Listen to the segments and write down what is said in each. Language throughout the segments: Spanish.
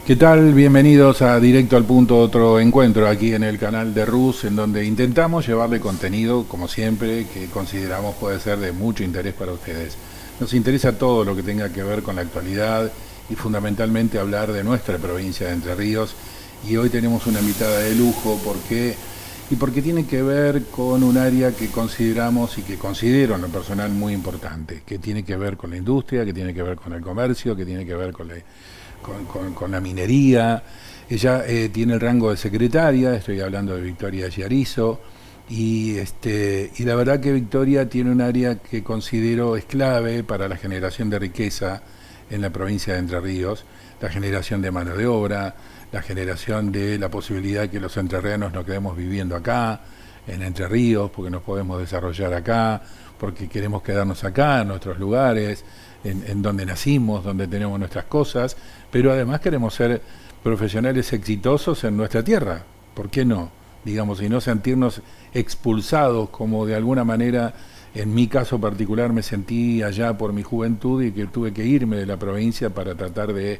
¿Qué tal? Bienvenidos a Directo al Punto, otro encuentro aquí en el canal de Rus, en donde intentamos llevarle contenido, como siempre, que consideramos puede ser de mucho interés para ustedes. Nos interesa todo lo que tenga que ver con la actualidad y fundamentalmente hablar de nuestra provincia de Entre Ríos. Y hoy tenemos una invitada de lujo porque tiene que ver con un área que consideramos y que considero en lo personal muy importante, que tiene que ver con la industria, que tiene que ver con el comercio, que tiene que ver con la minería. Ella tiene el rango de secretaria, estoy hablando de Victoria Giarizo, y la verdad que Victoria tiene un área que considero es clave para la generación de riqueza en la provincia de Entre Ríos, la generación de mano de obra, la generación de la posibilidad de que los entrerrianos nos quedemos viviendo acá, en Entre Ríos, porque nos podemos desarrollar acá, porque queremos quedarnos acá, en nuestros lugares, en donde nacimos, donde tenemos nuestras cosas, pero además queremos ser profesionales exitosos en nuestra tierra. ¿Por qué no? Digamos, y no sentirnos expulsados, como de alguna manera, en mi caso particular, me sentí allá por mi juventud y que tuve que irme de la provincia para tratar de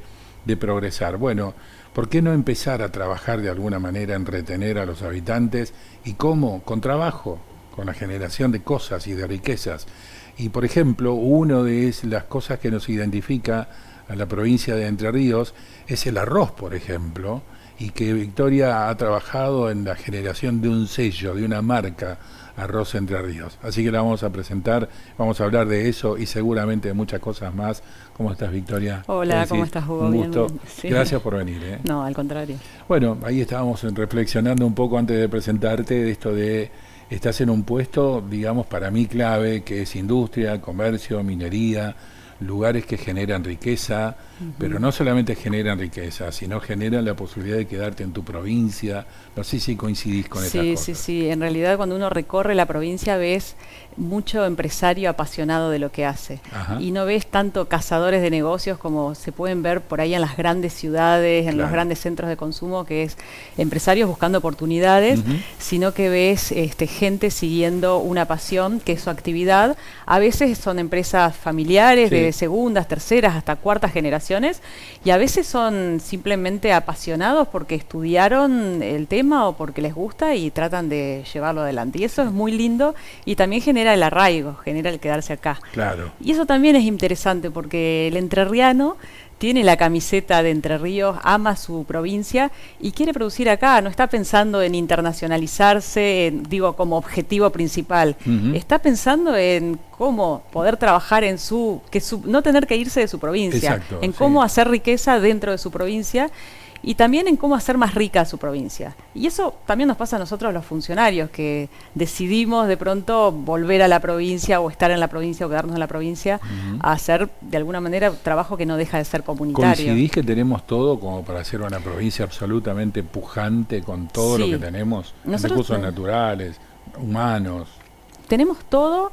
progresar. Bueno, ¿por qué no empezar a trabajar de alguna manera en retener a los habitantes? ¿Y cómo? Con trabajo, con la generación de cosas y de riquezas. Y por ejemplo, una de las cosas que nos identifica a la provincia de Entre Ríos es el arroz, por ejemplo, y que Victoria ha trabajado en la generación de un sello, de una marca, Arroz Entre Ríos. Así que la vamos a presentar, vamos a hablar de eso y seguramente de muchas cosas más. ¿Cómo estás, Victoria? Hola, ¿cómo estás, Hugo? Un gusto. Bien. Sí. Gracias por venir. No, al contrario. Bueno, ahí estábamos reflexionando un poco antes de presentarte de esto de estás en un puesto, digamos, para mí clave, que es industria, comercio, minería, lugares que generan riqueza, pero no solamente generan riqueza, sino generan la posibilidad de quedarte en tu provincia. No sé si coincidís con estas cosas. Sí. En realidad, cuando uno recorre la provincia, ves mucho empresario apasionado de lo que hace. Ajá. Y no ves tanto cazadores de negocios como se pueden ver por ahí en las grandes ciudades, en los grandes centros de consumo, que es empresarios buscando oportunidades, sino que ves gente siguiendo una pasión, que es su actividad. A veces son empresas familiares, de segundas, terceras, hasta cuartas generaciones, y a veces son simplemente apasionados porque estudiaron el tema o porque les gusta y tratan de llevarlo adelante. Y eso es muy lindo y también genera el arraigo, genera el quedarse acá. Claro. Y eso también es interesante porque el entrerriano tiene la camiseta de Entre Ríos, ama su provincia y quiere producir acá, no está pensando en internacionalizarse, como objetivo principal. Está pensando en cómo poder trabajar en no tener que irse de su provincia. Exacto, en cómo hacer riqueza dentro de su provincia y también en cómo hacer más rica su provincia. Y eso también nos pasa a nosotros los funcionarios, que decidimos de pronto volver a la provincia o estar en la provincia o quedarnos en la provincia a hacer de alguna manera trabajo que no deja de ser comunitario. ¿Coincidís que tenemos todo como para ser una provincia absolutamente pujante con todo lo que tenemos? Recursos naturales, humanos. Tenemos todo,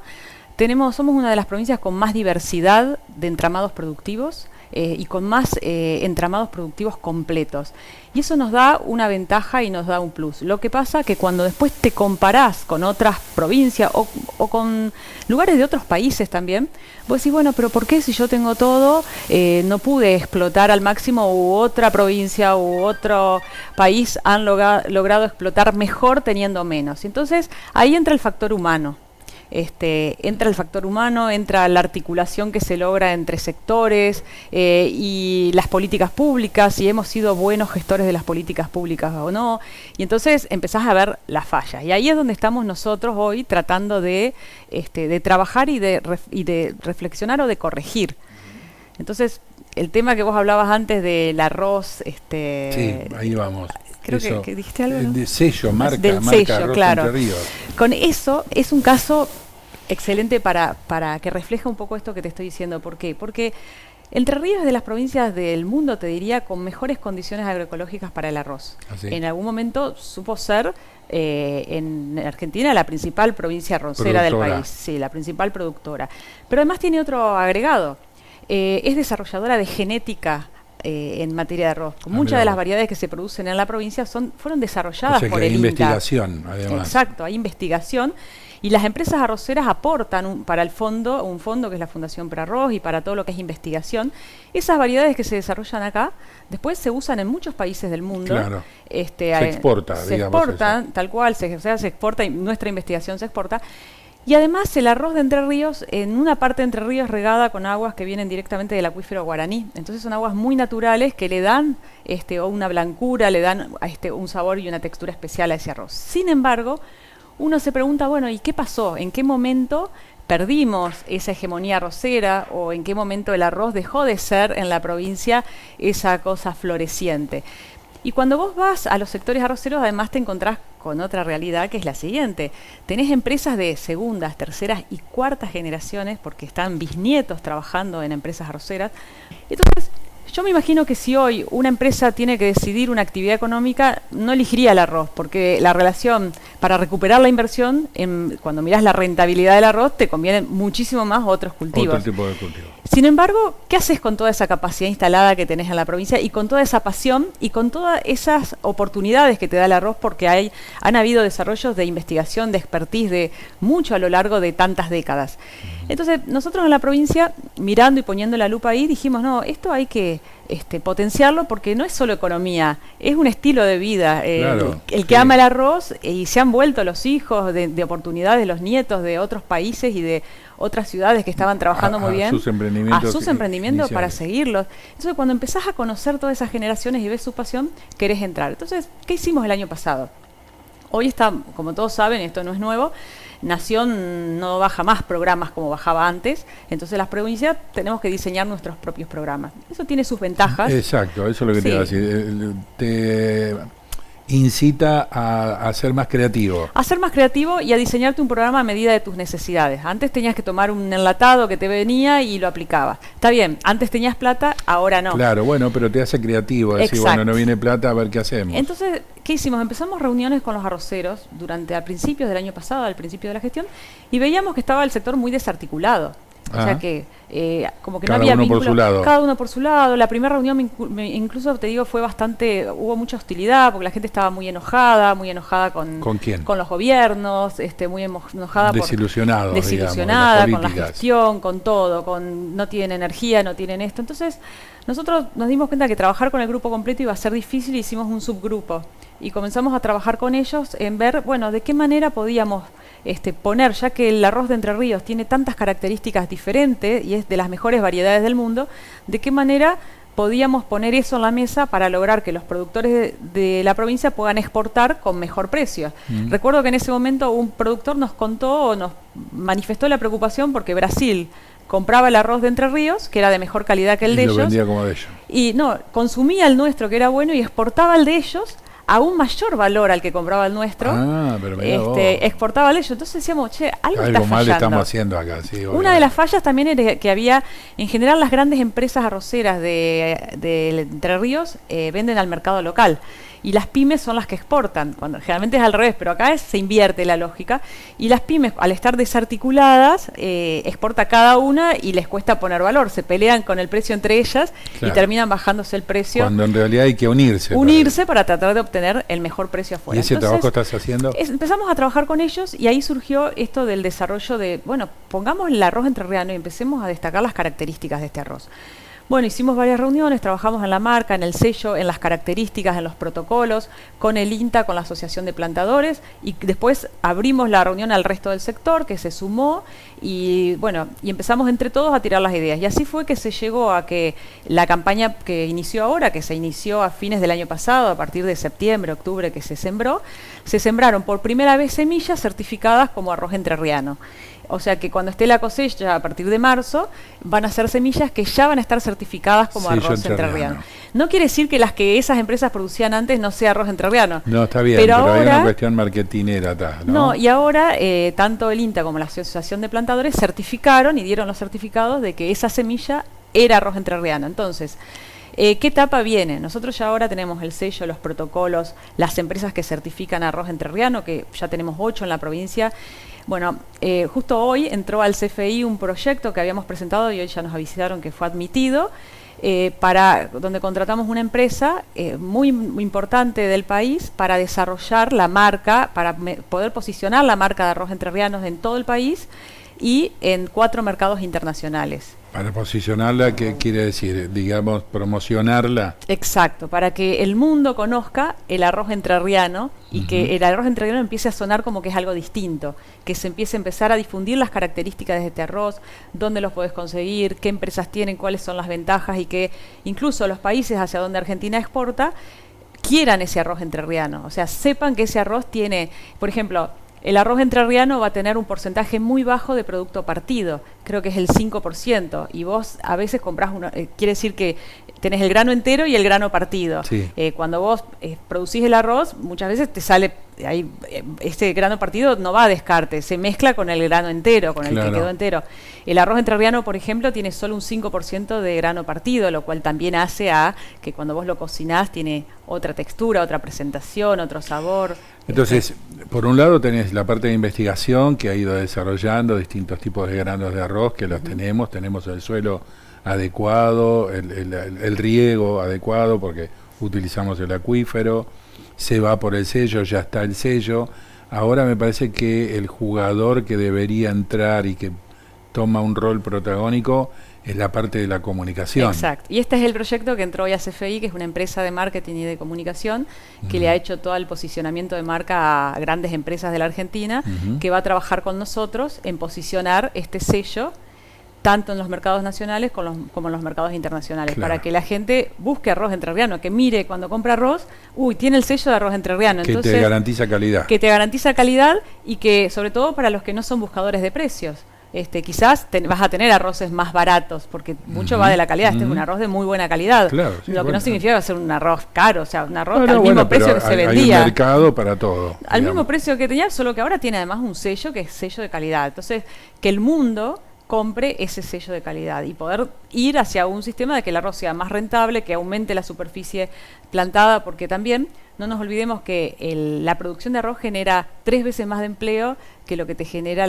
somos una de las provincias con más diversidad de entramados productivos. Y con más entramados productivos completos. Y eso nos da una ventaja y nos da un plus. Lo que pasa que cuando después te comparás con otras provincias o con lugares de otros países también, vos decís, bueno, pero ¿por qué si yo tengo todo, no pude explotar al máximo u otra provincia u otro país han logrado explotar mejor teniendo menos? Entonces ahí entra el factor humano. Entra el factor humano, entra la articulación que se logra entre sectores y las políticas públicas, si hemos sido buenos gestores de las políticas públicas o no, y entonces empezás a ver las fallas. Y ahí es donde estamos nosotros hoy tratando de trabajar y de reflexionar o de corregir. Entonces, el tema que vos hablabas antes del arroz... Sí, ahí vamos. Creo que dijiste algo, ¿no? De sello, marca sello, claro. Entre Ríos. Con eso es un caso excelente para que refleje un poco esto que te estoy diciendo. ¿Por qué? Porque Entre Ríos es de las provincias del mundo, te diría, con mejores condiciones agroecológicas para el arroz. ¿Así? En algún momento supo ser en Argentina la principal provincia arrocera del país. Sí, la principal productora. Pero además tiene otro agregado. Es desarrolladora de genética en materia de arroz. Muchas de las variedades que se producen en la provincia fueron desarrolladas por el hay INTA. Investigación, además. Exacto, hay investigación. Y las empresas arroceras aportan para el fondo, un fondo que es la Fundación Prarroz y para todo lo que es investigación. Esas variedades que se desarrollan acá, después se usan en muchos países del mundo. Claro. Se exporta, se digamos. exportan, eso. Tal cual, se exporta y nuestra investigación se exporta. Y además el arroz de Entre Ríos, en una parte de Entre Ríos regada con aguas que vienen directamente del acuífero guaraní. Entonces son aguas muy naturales que le dan una blancura, le dan un sabor y una textura especial a ese arroz. Sin embargo, uno se pregunta, bueno, ¿y qué pasó? ¿En qué momento perdimos esa hegemonía arrocera o en qué momento el arroz dejó de ser en la provincia esa cosa floreciente? Y cuando vos vas a los sectores arroceros, además te encontrás con otra realidad que es la siguiente. Tenés empresas de segundas, terceras y cuartas generaciones, porque están bisnietos trabajando en empresas arroceras. Entonces, yo me imagino que si hoy una empresa tiene que decidir una actividad económica, no elegiría el arroz, porque la relación para recuperar la inversión, cuando mirás la rentabilidad del arroz, te convienen muchísimo más otros cultivos. Otro tipo de cultivo. Sin embargo, ¿qué haces con toda esa capacidad instalada que tenés en la provincia y con toda esa pasión y con todas esas oportunidades que te da el arroz? Porque han habido desarrollos de investigación, de expertise, de mucho a lo largo de tantas décadas. Entonces, nosotros en la provincia, mirando y poniendo la lupa ahí, dijimos, no, esto hay que potenciarlo porque no es solo economía, es un estilo de vida. Claro, el que ama el arroz y se han vuelto los hijos de oportunidades, los nietos de otros países y de otras ciudades que estaban trabajando muy bien. A sus emprendimientos para seguirlos. Entonces, cuando empezás a conocer todas esas generaciones y ves su pasión, querés entrar. Entonces, ¿qué hicimos el año pasado? Hoy está, como todos saben, esto no es nuevo, Nación no baja más programas como bajaba antes, entonces las provincias tenemos que diseñar nuestros propios programas. Eso tiene sus ventajas. Exacto, eso es lo que te iba a decir. Te incita a ser más creativo. A ser más creativo y a diseñarte un programa a medida de tus necesidades. Antes tenías que tomar un enlatado que te venía y lo aplicabas. Está bien, antes tenías plata, ahora no. Claro, bueno, pero te hace creativo. Decir, bueno, no viene plata, a ver qué hacemos. Entonces, ¿qué hicimos? Empezamos reuniones con los arroceros al principio del año pasado, al principio de la gestión, y veíamos que estaba el sector muy desarticulado. O sea que como que no había vínculo, cada uno por su lado. La primera reunión incluso te digo hubo mucha hostilidad porque la gente estaba muy enojada ¿Con quién? Con los gobiernos, muy enojada desilusionada con la gestión, con todo, no tienen energía, no tienen esto. Entonces nosotros nos dimos cuenta que trabajar con el grupo completo iba a ser difícil y hicimos un subgrupo y comenzamos a trabajar con ellos en ver, bueno, de qué manera podíamos poner, ya que el arroz de Entre Ríos tiene tantas características diferentes y es de las mejores variedades del mundo, de qué manera podíamos poner eso en la mesa para lograr que los productores de la provincia puedan exportar con mejor precio. Recuerdo que en ese momento un productor nos manifestó la preocupación porque Brasil compraba el arroz de Entre Ríos, que era de mejor calidad que el de ellos. Y lo vendía como de ellos. Y no, consumía el nuestro, que era bueno, y exportaba el de ellos a un mayor valor al que compraba el nuestro. Pero exportaba el de ellos. Entonces decíamos, algo está mal fallando. Estamos haciendo acá. Sí, una de las fallas también era que había, en general, las grandes empresas arroceras de Entre Ríos venden al mercado local. Y las pymes son las que exportan, cuando generalmente es al revés, pero acá se invierte la lógica. Y las pymes, al estar desarticuladas, exporta cada una y les cuesta poner valor. Se pelean con el precio entre ellas y terminan bajándose el precio. Cuando en realidad hay que unirse. Para tratar de obtener el mejor precio afuera. ¿Y ese trabajo estás haciendo? Empezamos a trabajar con ellos y ahí surgió esto del desarrollo de, bueno, pongamos el arroz entrerriano y empecemos a destacar las características de este arroz. Bueno, hicimos varias reuniones, trabajamos en la marca, en el sello, en las características, en los protocolos, con el INTA, con la Asociación de Plantadores, y después abrimos la reunión al resto del sector, que se sumó, y bueno, y empezamos entre todos a tirar las ideas. Y así fue que se llegó a que la campaña que inició ahora, que se inició a fines del año pasado, a partir de septiembre, octubre, que se sembraron por primera vez semillas certificadas como arroz entrerriano. O sea que cuando esté la cosecha a partir de marzo, van a ser semillas que ya van a estar certificadas como arroz entrerriano. No quiere decir que las que esas empresas producían antes no sea arroz entrerriano. No, está bien, pero ahora, hay una cuestión marketinera atrás, ¿no? No, y ahora tanto el INTA como la Asociación de Plantadores certificaron y dieron los certificados de que esa semilla era arroz entrerriano. Entonces, ¿qué etapa viene? Nosotros ya ahora tenemos el sello, los protocolos, las empresas que certifican arroz entrerriano, que ya tenemos 8 en la provincia. Bueno, justo hoy entró al CFI un proyecto que habíamos presentado y hoy ya nos avisaron que fue admitido, donde contratamos una empresa muy importante del país para desarrollar la marca, para poder posicionar la marca de arroz entrerrianos en todo el país y en 4 mercados internacionales. Para posicionarla, ¿qué quiere decir? Digamos, promocionarla. Exacto, para que el mundo conozca el arroz entrerriano y que el arroz entrerriano empiece a sonar como que es algo distinto, que se empiece a empezar a difundir las características de este arroz, dónde los podés conseguir, qué empresas tienen, cuáles son las ventajas y que incluso los países hacia donde Argentina exporta quieran ese arroz entrerriano, o sea, sepan que ese arroz tiene, por ejemplo, el arroz entrerriano va a tener un porcentaje muy bajo de producto partido, creo que es el 5%, y vos a veces comprás quiere decir que tenés el grano entero y el grano partido. Sí. Cuando vos producís el arroz, muchas veces te sale, ahí, este grano partido no va a descarte, se mezcla con el grano entero, con el que quedó entero. El arroz entrerriano, por ejemplo, tiene solo un 5% de grano partido, lo cual también hace a que cuando vos lo cocinás tiene otra textura, otra presentación, otro sabor. Entonces, por un lado tenés la parte de investigación que ha ido desarrollando distintos tipos de granos de arroz que los tenemos el suelo adecuado, el riego adecuado porque utilizamos el acuífero, se va por el sello, ya está el sello. Ahora me parece que el jugador que debería entrar y que toma un rol protagónico es la parte de la comunicación. Exacto. Y este es el proyecto que entró hoy a CFI, que es una empresa de marketing y de comunicación, que le ha hecho todo el posicionamiento de marca a grandes empresas de la Argentina, que va a trabajar con nosotros en posicionar este sello tanto en los mercados nacionales como en los mercados internacionales, para que la gente busque arroz entrerriano, que mire cuando compra arroz, tiene el sello de arroz entrerriano. Que te garantiza calidad. Que te garantiza calidad y que, sobre todo para los que no son buscadores de precios, quizás vas a tener arroces más baratos, porque mucho va de la calidad. Este es un arroz de muy buena calidad, claro, sí, lo que no significa que va a ser un arroz caro, o sea, un arroz al mismo bueno, precio que se vendía. Hay un mercado para todo. Al mismo precio que tenía, solo que ahora tiene además un sello que es sello de calidad. Entonces, que el mundo compre ese sello de calidad y poder ir hacia un sistema de que el arroz sea más rentable, que aumente la superficie plantada, porque también no nos olvidemos que la producción de arroz genera 3 veces más de empleo que lo que te genera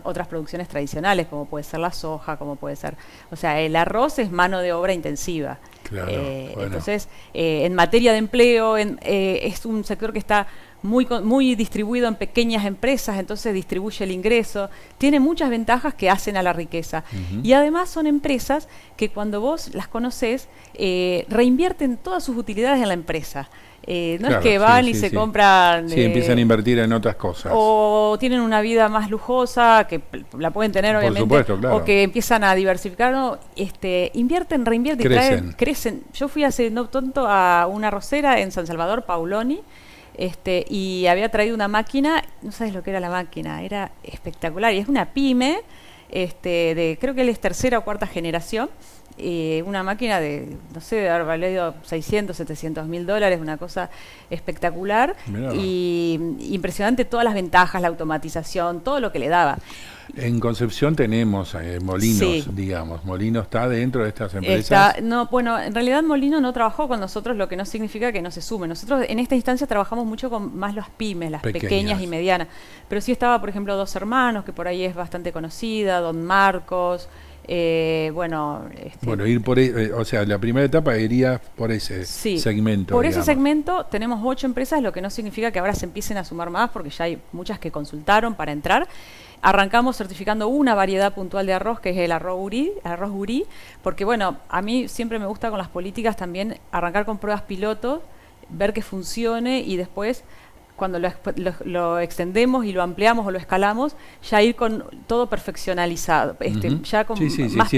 otras producciones tradicionales, como puede ser la soja, como puede ser... O sea, el arroz es mano de obra intensiva. Claro, bueno. Entonces, en materia de empleo, es un sector que está muy distribuido en pequeñas empresas, entonces distribuye el ingreso, tiene muchas ventajas que hacen a la riqueza. Y además son empresas que cuando vos las conocés, reinvierten todas sus utilidades en la empresa. No es que van y se compran... Sí, empiezan a invertir en otras cosas. O tienen una vida más lujosa, que la pueden tener obviamente, por supuesto, claro. O que empiezan a diversificar, ¿no? Invierten, reinvierten, crecen. Yo fui hace no tanto a una arrocera en San Salvador, Pauloni, y había traído una máquina, no sabes lo que era la máquina, era espectacular, y es una pyme, creo que él es 3ª o 4ª generación, una máquina de, no sé, de haber valido 600, 700 mil dólares, una cosa espectacular. Mirá. Y impresionante todas las ventajas, la automatización, todo lo que le daba. En Concepción tenemos Molinos, sí. Digamos. ¿Molino está dentro de estas empresas? Bueno, en realidad Molino no trabajó con nosotros, lo que no significa que no se sume. Nosotros en esta instancia trabajamos mucho con más las pymes, las pequeñas y medianas. Pero sí estaba, por ejemplo, Dos Hermanos, que por ahí es bastante conocida, Don Marcos... Bueno, ir por o sea, la primera etapa iría por ese segmento. Por ese segmento tenemos 8 empresas, lo que no significa que ahora se empiecen a sumar más, porque ya hay muchas que consultaron para entrar. Arrancamos certificando una variedad puntual de arroz, que es el arroz gurí, porque bueno, a mí siempre me gusta con las políticas también arrancar con pruebas pilotos, ver que funcione y después, cuando lo extendemos y lo ampliamos o lo escalamos, ya ir con todo perfeccionalizado, ya con más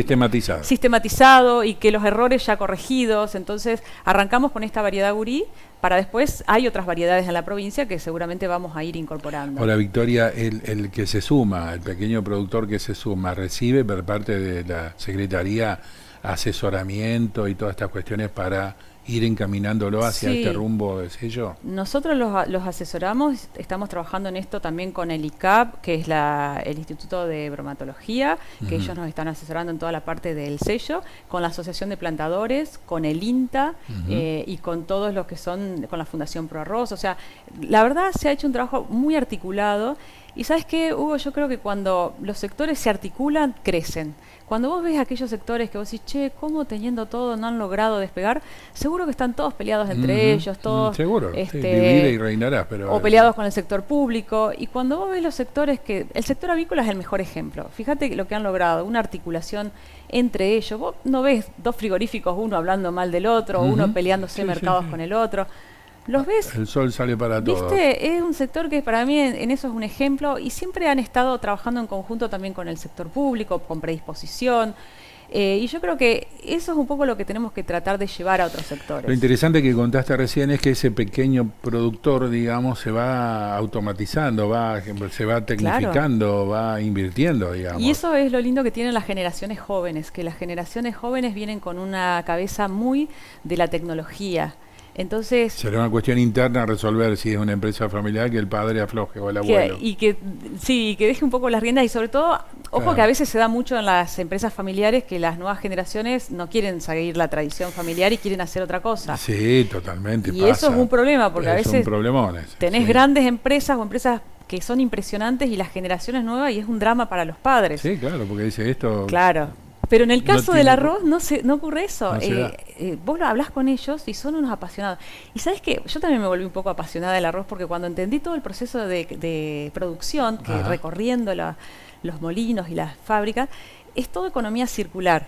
sistematizado y que los errores ya corregidos. Entonces arrancamos con esta variedad gurí, para después hay otras variedades en la provincia que seguramente vamos a ir incorporando. Ahora, Victoria, el que se suma, el pequeño productor que se suma, ¿recibe por parte de la Secretaría asesoramiento y todas estas cuestiones para ir encaminándolo hacia este rumbo de sello? Nosotros los asesoramos, estamos trabajando en esto también con el ICAP, que es el Instituto de Bromatología, que ellos nos están asesorando en toda la parte del sello, con la Asociación de Plantadores, con el INTA y con todos los que son, con la Fundación Pro Arroz. O sea, la verdad se ha hecho un trabajo muy articulado Y ¿sabes qué, Hugo? Yo creo que cuando los sectores se articulan, crecen. Cuando vos ves aquellos sectores que vos decís, che, ¿cómo teniendo todo no han logrado despegar? Seguro que están todos peleados entre ellos, todos... Seguro, sí, divide y reinarás. Pero o peleados con el sector público. Y cuando vos ves los sectores que... El sector avícola es el mejor ejemplo. Fíjate lo que han logrado, una articulación entre ellos. Vos no ves dos frigoríficos, uno hablando mal del otro, uno peleándose mercados con el otro. ¿Los ves? El sol sale para todos. ¿Viste? Es un sector que para mí en eso es un ejemplo y siempre han estado trabajando en conjunto también con el sector público, con predisposición. Y yo creo que eso es un poco lo que tenemos que tratar de llevar a otros sectores. Lo interesante que contaste recién es que ese pequeño productor, digamos, se va automatizando, se va tecnificando, va invirtiendo, digamos. Y eso es lo lindo que tienen las generaciones jóvenes, que las generaciones jóvenes vienen con una cabeza muy de la tecnología. Entonces, será una cuestión interna resolver si es una empresa familiar que el padre afloje o el abuelo. Que deje un poco las riendas y sobre todo, ojo que a veces se da mucho en las empresas familiares que las nuevas generaciones no quieren seguir la tradición familiar y quieren hacer otra cosa. Sí, totalmente. Y eso es un problema porque a veces tenés grandes empresas o empresas que son impresionantes y las generaciones nuevas y es un drama para los padres. Sí, claro, porque dice esto... Claro. Pero en el caso del arroz no ocurre eso. Vos lo hablás con ellos y son unos apasionados. Y sabes que yo también me volví un poco apasionada del arroz porque cuando entendí todo el proceso de producción, que recorriendo los molinos y las fábricas, es todo economía circular.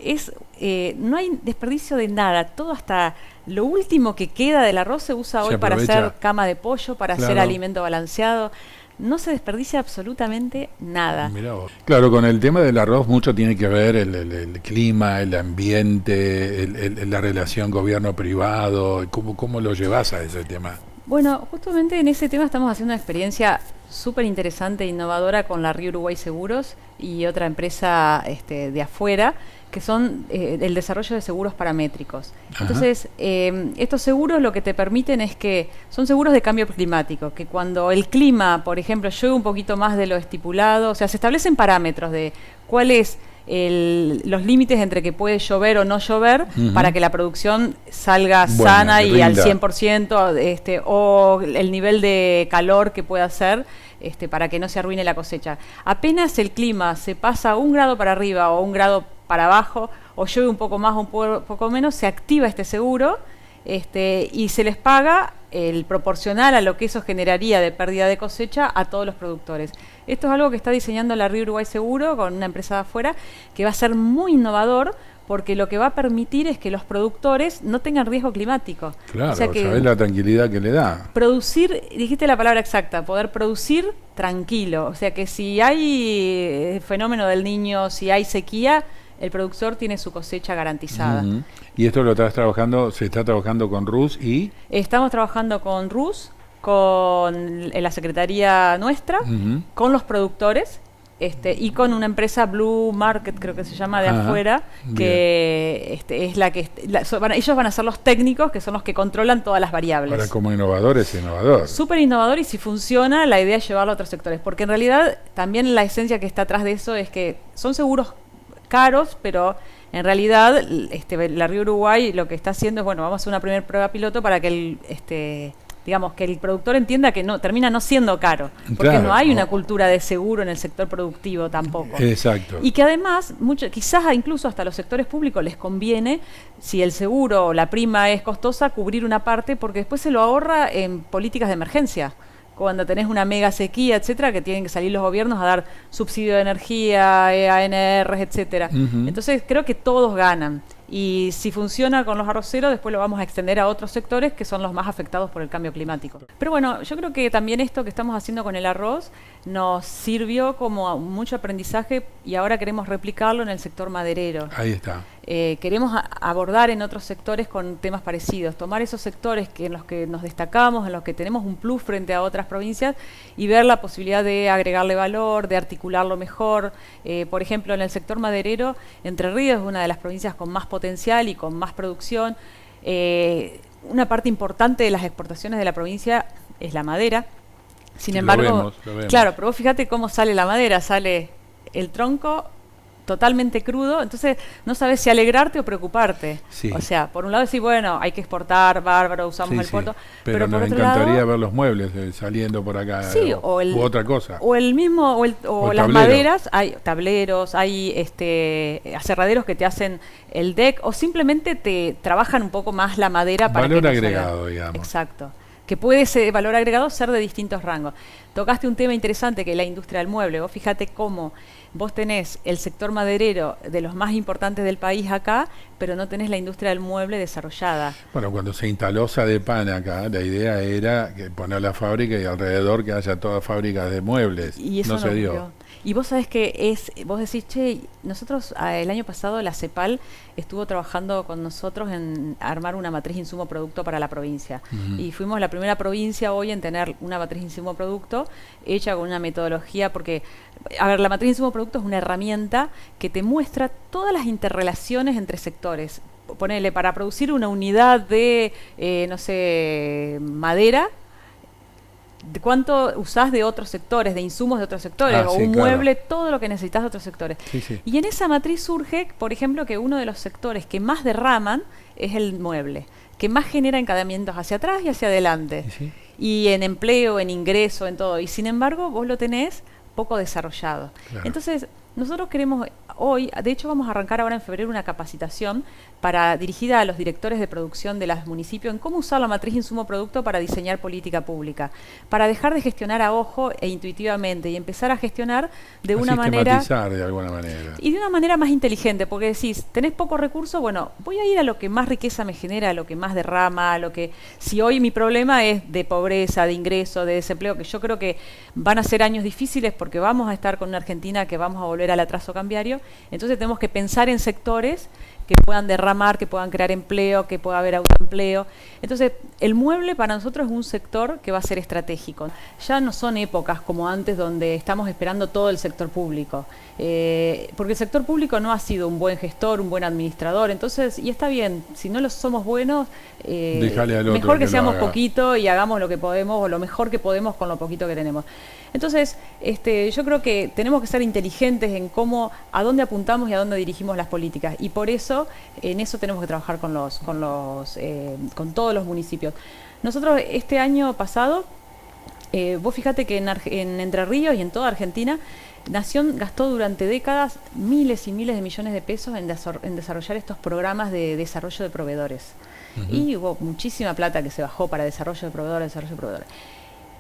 No hay desperdicio de nada. Todo hasta lo último que queda del arroz se usa hoy para hacer cama de pollo, para hacer alimento balanceado. No se desperdicia absolutamente nada. Mirá vos. Claro, con el tema del arroz mucho tiene que ver el clima, el ambiente, la relación gobierno-privado. ¿Cómo lo llevas a ese tema? Bueno, justamente en ese tema estamos haciendo una experiencia súper interesante e innovadora con la Río Uruguay Seguros y otra empresa de afuera, que son el desarrollo de seguros paramétricos. Ajá. Entonces, estos seguros lo que te permiten es que son seguros de cambio climático, que cuando el clima, por ejemplo, llueve un poquito más de lo estipulado, o sea, se establecen parámetros de cuál es los límites entre que puede llover o no llover para que la producción salga sana y al 100%, o el nivel de calor que pueda hacer para que no se arruine la cosecha. Apenas el clima se pasa 1 grado para arriba o 1 grado para abajo, o llueve un poco más o un poco menos, se activa este seguro y se les paga el proporcional a lo que eso generaría de pérdida de cosecha a todos los productores. Esto es algo que está diseñando la Río Uruguay Seguro con una empresa de afuera que va a ser muy innovador porque lo que va a permitir es que los productores no tengan riesgo climático. Claro, o sea que sabés la tranquilidad que le da. Producir, dijiste la palabra exacta, poder producir tranquilo. O sea que si hay fenómeno del Niño, si hay sequía, el productor tiene su cosecha garantizada. ¿Y esto lo estás trabajando, se está trabajando con RUS y...? Estamos trabajando con RUS, con la secretaría nuestra, con los productores y con una empresa Blue Market, creo que se llama, de afuera, que es la que... ellos van a ser los técnicos, que son los que controlan todas las variables. Ahora, como innovador es innovador. Súper innovador, y si funciona, la idea es llevarlo a otros sectores. Porque en realidad, también la esencia que está atrás de eso es que son seguros caros, pero en realidad la Río Uruguay lo que está haciendo es, bueno, vamos a hacer una primera prueba piloto para que digamos que el productor entienda que termina no siendo caro, porque no hay una cultura de seguro en el sector productivo tampoco. Exacto. Y que además, quizás incluso hasta a los sectores públicos les conviene, si el seguro o la prima es costosa, cubrir una parte, porque después se lo ahorra en políticas de emergencia. Cuando tenés una mega sequía, etcétera, que tienen que salir los gobiernos a dar subsidio de energía, ANRs, etcétera. Entonces creo que todos ganan. Y si funciona con los arroceros, después lo vamos a extender a otros sectores que son los más afectados por el cambio climático. Pero bueno, yo creo que también esto que estamos haciendo con el arroz nos sirvió como mucho aprendizaje y ahora queremos replicarlo en el sector maderero. Ahí está. Queremos abordar en otros sectores con temas parecidos, tomar esos sectores en los que nos destacamos, en los que tenemos un plus frente a otras provincias y ver la posibilidad de agregarle valor, de articularlo mejor. Por ejemplo, en el sector maderero, Entre Ríos es una de las provincias con más potencial y con más producción. Una parte importante de las exportaciones de la provincia es la madera. Sin embargo, lo vemos. Claro, pero vos fíjate cómo sale la madera, sale el tronco totalmente crudo, entonces no sabes si alegrarte o preocuparte. Sí. O sea, por un lado decir, bueno, hay que exportar, bárbaro, usamos el puerto, pero por nos otro encantaría lado, ver los muebles saliendo por acá, sí, u otra cosa. O el mismo, o las tablero. maderas, hay tableros, hay aserraderos que te hacen el deck, o simplemente te trabajan un poco más la madera para valor que no agregado, salga. digamos. Exacto. Que puede ese valor agregado ser de distintos rangos. Tocaste un tema interesante que es la industria del mueble. Vos fíjate cómo vos tenés el sector maderero de los más importantes del país acá, pero no tenés la industria del mueble desarrollada. Bueno, cuando se instaló Sadepan acá, la idea era que poner la fábrica y alrededor que haya todas fábricas de muebles. Y eso no se dio. ocurrió. Y vos sabés que vos decís, che, nosotros el año pasado la CEPAL estuvo trabajando con nosotros en armar una matriz insumo-producto para la provincia. Y fuimos la primera provincia hoy en tener una matriz insumo-producto hecha con una metodología, porque, a ver, la matriz insumo-producto es una herramienta que te muestra todas las interrelaciones entre sectores. Ponele, para producir una unidad de, no sé, madera, de cuánto usás de otros sectores, de insumos de otros sectores, o sí, un claro. mueble, todo lo que necesitas de otros sectores. Sí, sí. Y en esa matriz surge, por ejemplo, que uno de los sectores que más derraman es el mueble, que más genera encadamientos hacia atrás y hacia adelante. Sí. Y en empleo, en ingreso, en todo. Y sin embargo, vos lo tenés poco desarrollado. Claro. Entonces, nosotros queremos hoy, de hecho vamos a arrancar ahora en febrero una capacitación dirigida a los directores de producción de los municipios en cómo usar la matriz insumo-producto para diseñar política pública, para dejar de gestionar a ojo e intuitivamente y empezar a gestionar de una manera... sistematizar de alguna manera. Y de una manera más inteligente, porque decís, tenés pocos recursos, bueno, voy a ir a lo que más riqueza me genera, a lo que más derrama, a lo que... Si hoy mi problema es de pobreza, de ingreso, de desempleo, que yo creo que van a ser años difíciles porque vamos a estar con una Argentina que vamos a volver al atraso cambiario, entonces tenemos que pensar en sectores que puedan derramar, que puedan crear empleo, que pueda haber autoempleo. Entonces, el mueble para nosotros es un sector que va a ser estratégico. Ya no son épocas como antes donde estamos esperando todo el sector público, porque el sector público no ha sido un buen gestor, un buen administrador. Entonces, y está bien, si no lo somos buenos, Déjale al otro mejor que lo seamos haga. poquito y hagamos lo que podemos o lo mejor que podemos con lo poquito que tenemos. Entonces, yo creo que tenemos que ser inteligentes en a dónde apuntamos y a dónde dirigimos las políticas. Y por eso, en eso tenemos que trabajar con todos los municipios. Nosotros este año pasado, vos fíjate que en Entre Ríos y en toda Argentina, Nación gastó durante décadas miles y miles de millones de pesos en desarrollar estos programas de desarrollo de proveedores. Y hubo muchísima plata que se bajó para desarrollo de proveedores.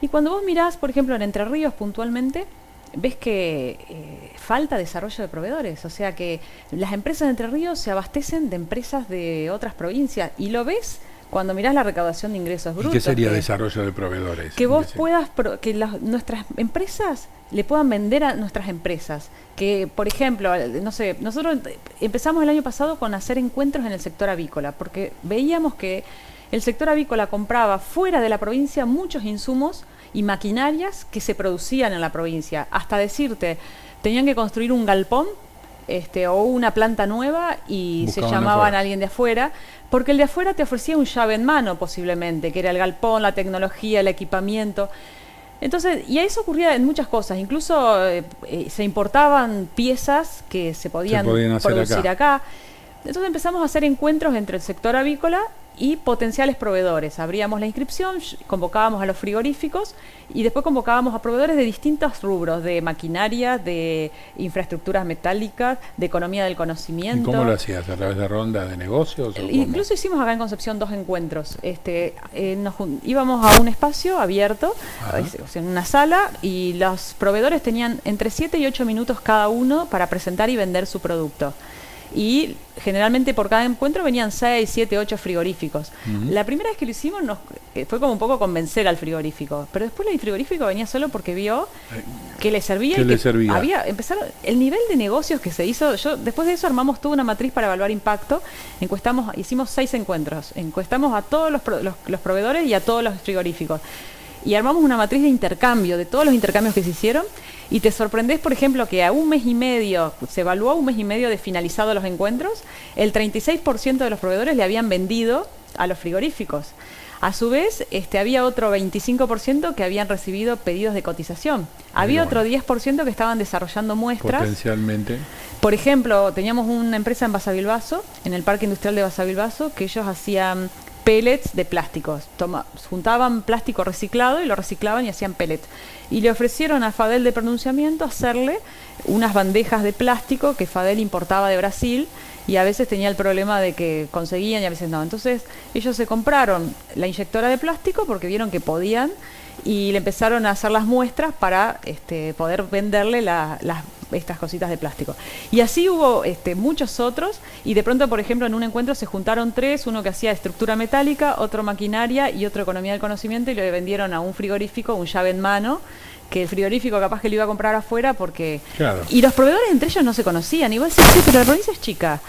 Y cuando vos mirás, por ejemplo, en Entre Ríos puntualmente, ves que falta desarrollo de proveedores. O sea que las empresas de Entre Ríos se abastecen de empresas de otras provincias. Y lo ves cuando mirás la recaudación de ingresos brutos. ¿Y qué sería desarrollo de proveedores? Que vos puedas, nuestras empresas le puedan vender a nuestras empresas. Que, por ejemplo, no sé, nosotros empezamos el año pasado con hacer encuentros en el sector avícola, porque veíamos que el sector avícola compraba fuera de la provincia muchos insumos y maquinarias que se producían en la provincia. Hasta decirte, tenían que construir un galpón o una planta nueva y Buscaban se llamaban afuera. a alguien de afuera, porque el de afuera te ofrecía un llave en mano posiblemente, que era el galpón, la tecnología, el equipamiento. Entonces, y eso ocurría en muchas cosas, incluso se importaban piezas que se podían hacer producir acá. Entonces empezamos a hacer encuentros entre el sector avícola y potenciales proveedores. Abríamos la inscripción, convocábamos a los frigoríficos y después convocábamos a proveedores de distintos rubros, de maquinaria, de infraestructuras metálicas, de economía del conocimiento. ¿Y cómo lo hacías? ¿A través de rondas de negocios? ¿O Incluso hicimos acá en Concepción 2 encuentros. Íbamos a un espacio abierto, o sea, en una sala, y los proveedores tenían entre 7 y 8 minutos cada uno para presentar y vender su producto. Y generalmente por cada encuentro venían 6, 7, 8 frigoríficos. La primera vez que lo hicimos fue como un poco convencer al frigorífico, pero después el frigorífico venía solo porque vio que le servía. Empezaron el nivel de negocios que se hizo. Después de eso armamos toda una matriz para evaluar impacto. Hicimos 6 encuentros, encuestamos a todos los proveedores y a todos los frigoríficos. Y armamos una matriz de intercambio, de todos los intercambios que se hicieron, y te sorprendés, por ejemplo, que se evaluó a un mes y medio de finalizados los encuentros, el 36% de los proveedores le habían vendido a los frigoríficos. A su vez, había otro 25% que habían recibido pedidos de cotización. Había otro 10% que estaban desarrollando muestras. Potencialmente. Por ejemplo, teníamos una empresa en Basavilbaso, en el Parque Industrial de Basavilbaso, que ellos hacían pellets de plásticos. Juntaban plástico reciclado y lo reciclaban y hacían pellets. Y le ofrecieron a Fadel de Pronunciamiento hacerle unas bandejas de plástico que Fadel importaba de Brasil, y a veces tenía el problema de que conseguían y a veces no. Entonces ellos se compraron la inyectora de plástico porque vieron que podían, y le empezaron a hacer las muestras para poder venderle estas cositas de plástico. Y así hubo muchos otros, y de pronto, por ejemplo, en un encuentro se juntaron tres, uno que hacía estructura metálica, otro maquinaria y otro economía del conocimiento, y le vendieron a un frigorífico un llave en mano, que el frigorífico capaz que lo iba a comprar afuera porque... Claro. Y los proveedores entre ellos no se conocían. Y vos decís, sí, pero la provincia es chica.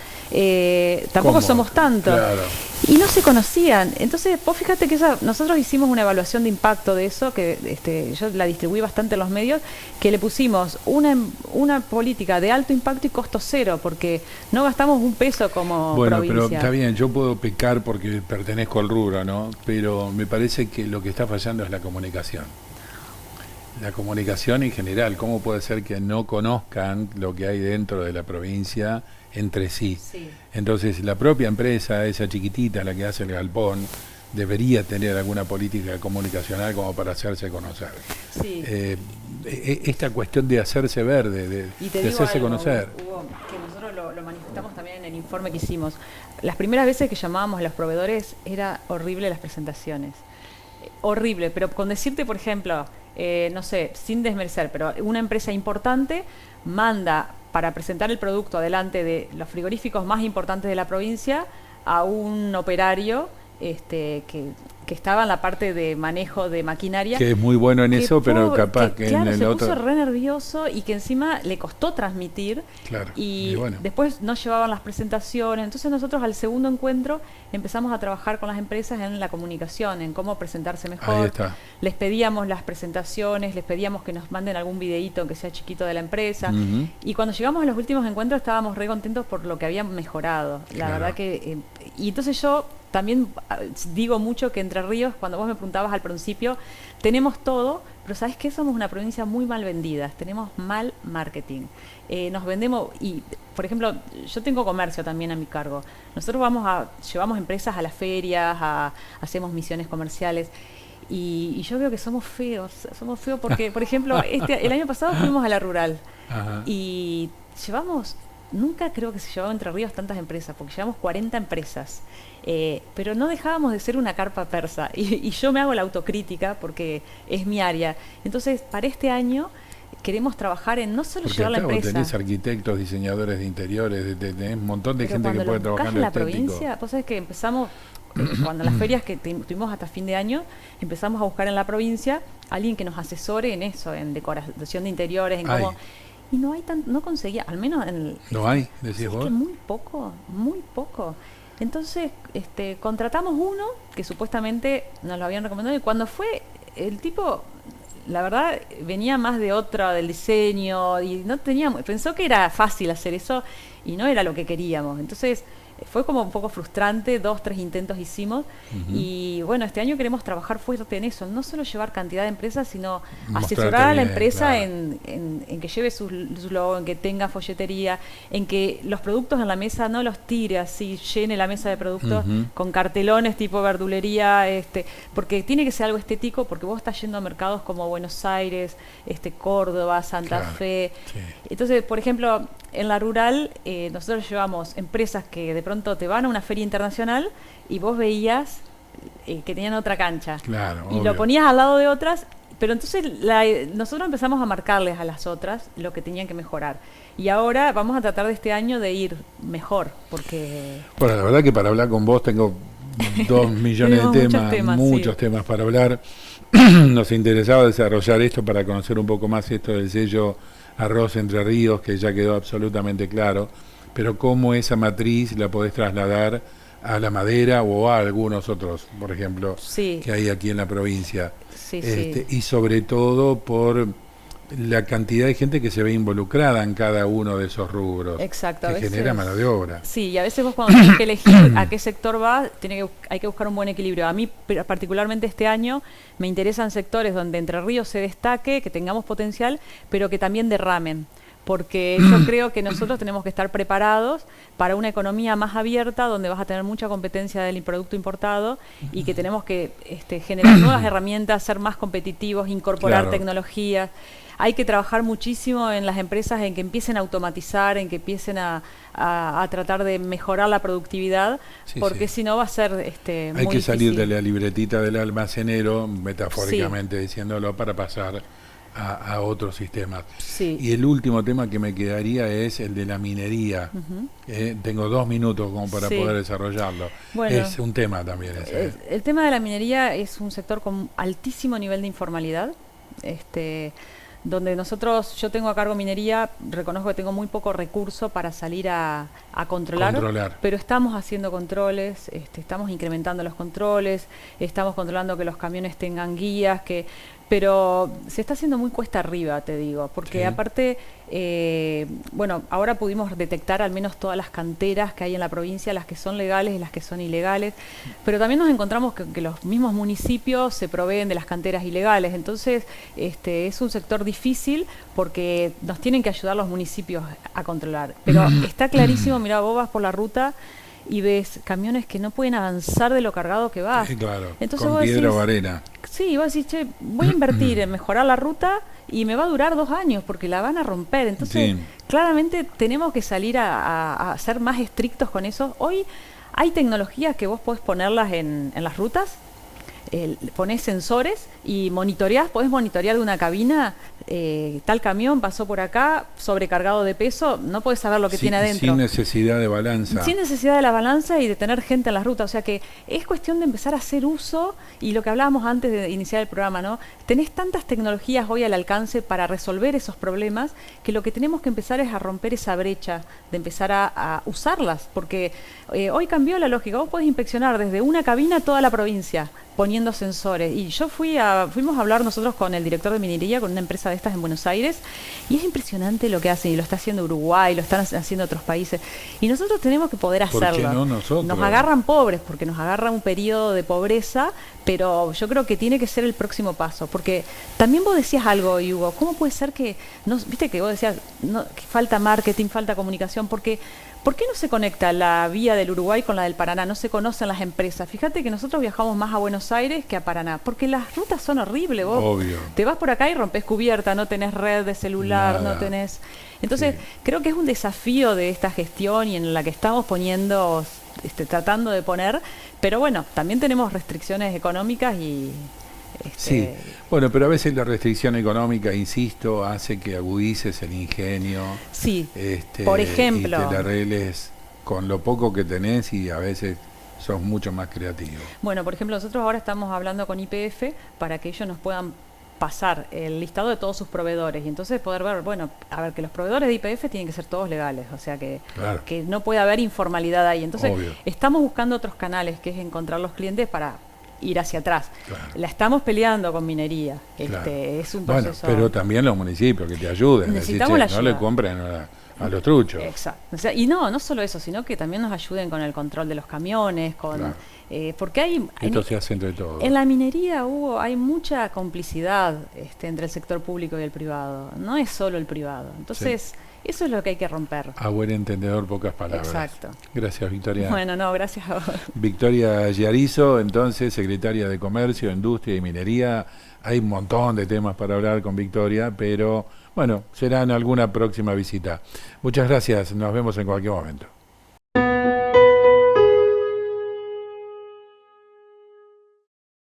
Tampoco ¿Cómo? somos tantos. Claro. Y no se conocían. Entonces, vos fíjate que nosotros hicimos una evaluación de impacto de eso, que yo la distribuí bastante en los medios, que le pusimos una política de alto impacto y costo cero, porque no gastamos un peso como provincia. Bueno, pero está bien, yo puedo pecar porque pertenezco al rubro, ¿no? Pero me parece que lo que está fallando es la comunicación. La comunicación en general, ¿cómo puede ser que no conozcan lo que hay dentro de la provincia entre sí? Sí. Entonces, la propia empresa, esa chiquitita, la que hace el galpón, debería tener alguna política comunicacional como para hacerse conocer. Sí. Esta cuestión de hacerse ver, de hacerse algo, conocer. Hugo, que nosotros lo manifestamos también en el informe que hicimos. Las primeras veces que llamábamos a los proveedores era horrible las presentaciones. Horrible, pero con decirte, por ejemplo, no sé, sin desmerecer, pero una empresa importante manda para presentar el producto adelante de los frigoríficos más importantes de la provincia a un operario que estaba en la parte de manejo de maquinaria. Que es muy bueno en eso, pero capaz que claro, en el se otro... puso re nervioso y que encima le costó transmitir. Claro, y bueno. después no llevaban las presentaciones. Entonces nosotros al segundo encuentro empezamos a trabajar con las empresas en la comunicación, en cómo presentarse mejor. Ahí está. Les pedíamos las presentaciones, les pedíamos que nos manden algún videíto que sea chiquito de la empresa. Y cuando llegamos a los últimos encuentros estábamos re contentos por lo que habían mejorado. La Claro. verdad que... y entonces yo también digo mucho que Entre Ríos, cuando vos me preguntabas al principio, tenemos todo, pero ¿sabés qué? Somos una provincia muy mal vendida, tenemos mal marketing. Nos vendemos, y por ejemplo, yo tengo comercio también a mi cargo. Nosotros llevamos empresas a las ferias, hacemos misiones comerciales. Y yo veo que somos feos porque, por ejemplo, el año pasado fuimos a la rural. Ajá. Y nunca creo que se llevaba Entre Ríos tantas empresas, porque llevamos 40 empresas. Pero no dejábamos de ser una carpa persa, y yo me hago la autocrítica porque es mi área. Entonces, para este año queremos trabajar en no solo Porque llevar la acá vos empresa. tenés arquitectos, diseñadores de interiores, tenés un montón de Pero gente que cuando puede lo trabajar buscás en en lo la estético. provincia, vos sabés que empezamos, cuando las ferias que tuvimos hasta fin de año, empezamos a buscar en la provincia alguien que nos asesore en eso, en decoración de interiores, en cómo... Y no conseguía, al menos en ¿No hay? Decís es vos. que muy poco. Entonces, contratamos uno que supuestamente nos lo habían recomendado, y cuando fue, el tipo, la verdad, venía más de otra, del diseño, y pensó que era fácil hacer eso, y no era lo que queríamos. Entonces, fue como un poco frustrante, 2, 3 intentos hicimos, y bueno, este año queremos trabajar fuerte en eso, no solo llevar cantidad de empresas, sino Mostrarte asesorar a la bien, empresa claro. en que lleve su logo, en que tenga folletería, en que los productos en la mesa no los tire así, llene la mesa de productos con cartelones tipo verdulería, porque tiene que ser algo estético, porque vos estás yendo a mercados como Buenos Aires, Córdoba, Santa Claro, Fe. sí. Entonces, por ejemplo, en la rural, nosotros llevamos empresas que de pronto te van a una feria internacional y vos veías que tenían otra cancha. Claro, y obvio. lo ponías al lado de otras, pero entonces nosotros empezamos a marcarles a las otras lo que tenían que mejorar. Y ahora vamos a tratar de este año de ir mejor, porque... Bueno, la verdad que para hablar con vos tengo 2 millones de temas, muchos temas para hablar. Nos interesaba desarrollar esto para conocer un poco más esto del sello Arroz Entre Ríos, que ya quedó absolutamente claro, pero cómo esa matriz la podés trasladar a la madera o a algunos otros, por ejemplo, Sí. que hay aquí en la provincia. Sí, sí. Y sobre todo por la cantidad de gente que se ve involucrada en cada uno de esos rubros. Exacto. Que genera mano de obra. Sí, y a veces vos cuando tenés que elegir a qué sector vas, hay que buscar un buen equilibrio. A mí, particularmente este año, me interesan sectores donde Entre Ríos se destaque, que tengamos potencial, pero que también derramen. Porque yo creo que nosotros tenemos que estar preparados para una economía más abierta, donde vas a tener mucha competencia del producto importado y que tenemos que generar nuevas herramientas, ser más competitivos, incorporar tecnologías. Hay que trabajar muchísimo en las empresas en que empiecen a automatizar, en que empiecen a tratar de mejorar la productividad, porque si no va a ser muy Hay que salir difícil de la libretita del almacenero, metafóricamente diciéndolo, para pasar a otros sistemas. Y el último tema que me quedaría es el de la minería. Tengo 2 minutos como para poder desarrollarlo. Bueno, es un tema también ese. El tema de la minería es un sector con altísimo nivel de informalidad. Donde yo tengo a cargo minería, reconozco que tengo muy poco recurso para salir a controlar, pero estamos haciendo controles, estamos incrementando los controles, estamos controlando que los camiones tengan guías, pero se está haciendo muy cuesta arriba, te digo, porque aparte, ahora pudimos detectar al menos todas las canteras que hay en la provincia, las que son legales y las que son ilegales, pero también nos encontramos que los mismos municipios se proveen de las canteras ilegales, entonces es un sector difícil porque nos tienen que ayudar los municipios a controlar, pero está clarísimo, mirá, vos vas por la ruta y ves camiones que no pueden avanzar de lo cargado que vas. Claro, entonces con piedra o arena. Sí, vos decís, che, voy a invertir en mejorar la ruta y me va a durar 2 años porque la van a romper. Entonces, claramente tenemos que salir a ser más estrictos con eso. Hoy hay tecnologías que vos podés ponerlas en las rutas, ponés sensores y podés monitorear de una cabina, tal camión pasó por acá, sobrecargado de peso, no podés saber lo que tiene adentro. Sin necesidad de balanza. Sin necesidad de la balanza y de tener gente en la ruta. O sea que es cuestión de empezar a hacer uso, y lo que hablábamos antes de iniciar el programa, ¿no? Tenés tantas tecnologías hoy al alcance para resolver esos problemas, que lo que tenemos que empezar es a romper esa brecha, de empezar a usarlas, porque hoy cambió la lógica. Vos podés inspeccionar desde una cabina toda la provincia, poniendo sensores. Y yo fuimos a hablar nosotros con el director de minería, con una empresa de estas en Buenos Aires, y es impresionante lo que hacen, y lo está haciendo Uruguay, lo están haciendo otros países, y nosotros tenemos que poder hacerlo. ¿Por qué no nosotros? Nos agarran pobres, porque nos agarra un periodo de pobreza, pero yo creo que tiene que ser el próximo paso, porque también vos decías algo, Hugo, ¿cómo puede ser que, viste que vos decías que falta marketing, falta comunicación? Porque ¿por qué no se conecta la vía del Uruguay con la del Paraná? No se conocen las empresas. Fíjate que nosotros viajamos más a Buenos Aires que a Paraná, porque las rutas son horribles. Vos Obvio. Te vas por acá y rompes cubierta, no tenés red de celular, no tenés... Entonces, creo que es un desafío de esta gestión y en la que estamos poniendo, tratando de poner, pero bueno, también tenemos restricciones económicas y... Sí, bueno, pero a veces la restricción económica, insisto, hace que agudices el ingenio. Sí, por ejemplo. Y te la arregles con lo poco que tenés, y a veces sos mucho más creativo. Bueno, por ejemplo, nosotros ahora estamos hablando con YPF para que ellos nos puedan pasar el listado de todos sus proveedores y entonces poder ver, que los proveedores de YPF tienen que ser todos legales, o sea que no puede haber informalidad ahí. Entonces, estamos buscando otros canales, que es encontrar los clientes para ir hacia atrás. La estamos peleando con minería. Es un proceso. Bueno, pero también los municipios que te ayuden. Necesitamos la ayuda. No le compren a los truchos. Exacto. O sea, y no solo eso, sino que también nos ayuden con el control de los camiones, porque esto se hace entre todos. En la minería, Hugo, hay mucha complicidad entre el sector público y el privado. No es solo el privado. Entonces, eso es lo que hay que romper. A buen entendedor, pocas palabras. Exacto. Gracias, Victoria. Bueno, gracias a vos. Victoria Giarizo, entonces, secretaria de Comercio, Industria y Minería. Hay un montón de temas para hablar con Victoria, pero bueno, será en alguna próxima visita. Muchas gracias, nos vemos en cualquier momento.